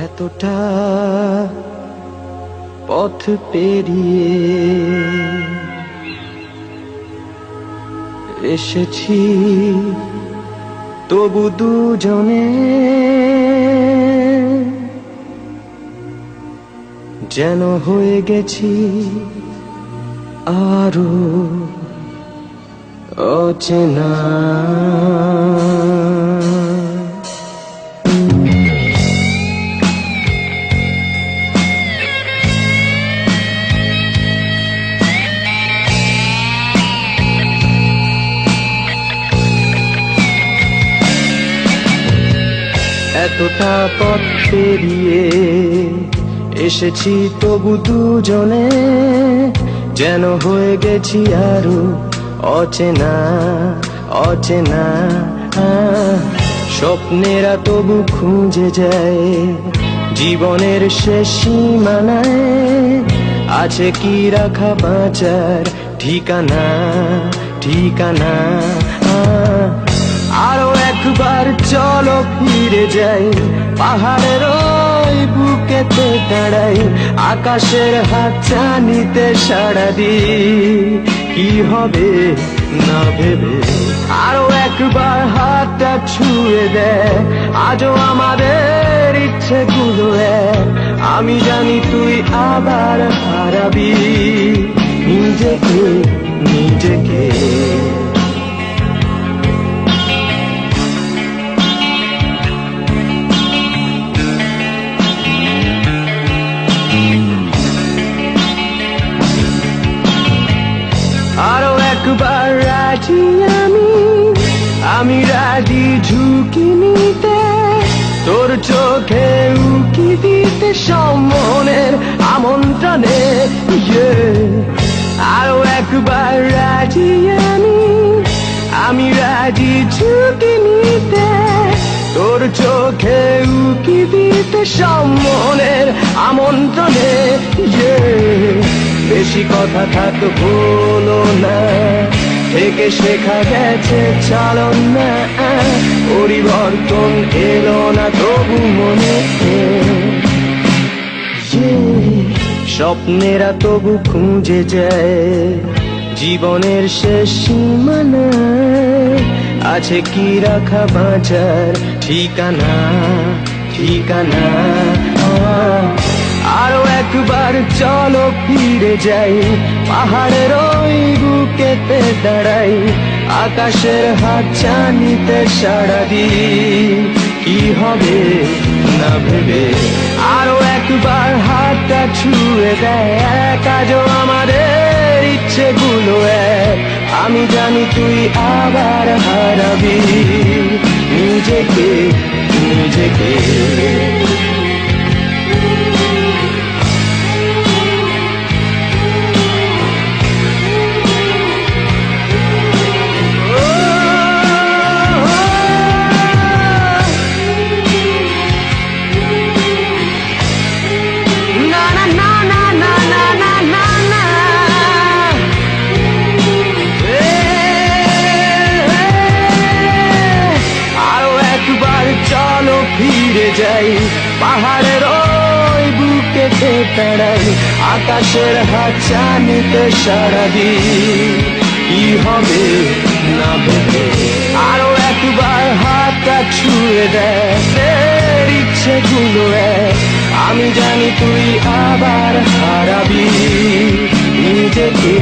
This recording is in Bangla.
এতটা পথ পেরিয়ে এসেছি, তবু দুজনে যেন হয়ে গেছি আরো অচেনা। এতটা পথ পেরিয়ে এসেছি, তবু দুজনে যেন হয়ে গেছি আরো অচেনা অচেনা। স্বপ্নেরা তবু খুঁজে যায় জীবনের শেষ সীমানায়, আছে কি রাখা বাঁচার ঠিকানা ঠিকানা। আরো একবার চলো ফিরে যাই, পাহাড়ের ওই বুকেতে দাঁড়াই, আকাশের হাত চানিতে সাড়া দিই কি হবে না ভেবে। আরো একবার হাতটা ছুঁয়ে দেয় আজও আমাদের ইচ্ছেগুলো এক। আমি জানি তুই আবার হারাবি নিজেকে নিজেকে। আরো একবার রাজি আমি রাজি ঝুঁকি নিতে, তোর চোখে উকি দিতে সম্মনের আমন্ত্রণে। আরো একবার রাজি আমি রাজি ঝুঁকি নিতে, তোর চোখে উকি দিতে সম্মনের আমন্ত্রণে। বেশি কথা থাক বলো না, থেকে শেখা গেছে চালন না। পরিবর্তন এলো না তবু মনে, স্বপ্নেরা তবু খুঁজে যায় জীবনের শেষ সীমানায়, আছে কি রাখা বাঁচার ঠিকানা ঠিকানা। আরো একবার চলো ফিরে যাই, পাহাড়ের ওই বুকেতে দাঁড়াই, আকাশের হাত চানিতে সাড়া দিই কি হবে না ভেবে। আরো একবার হাতটা ছুঁয়ে দেয় আজও আমাদের ইচ্ছেগুলো এক। আমি জানি তুই আবার হারাবি নিজেকে নিজেকে। ফিরে যাই, পাহাড়ের ওই বুকেতে দাঁড়াই, আকাশের হাত চানিতে সাড়া দিই কি হবে না ভেবে। আরো একবার হাতটা ছুঁয়ে দেয় ইচ্ছেগুলো এক। আমি জানি তুই আবার হারাবি নিজেকে।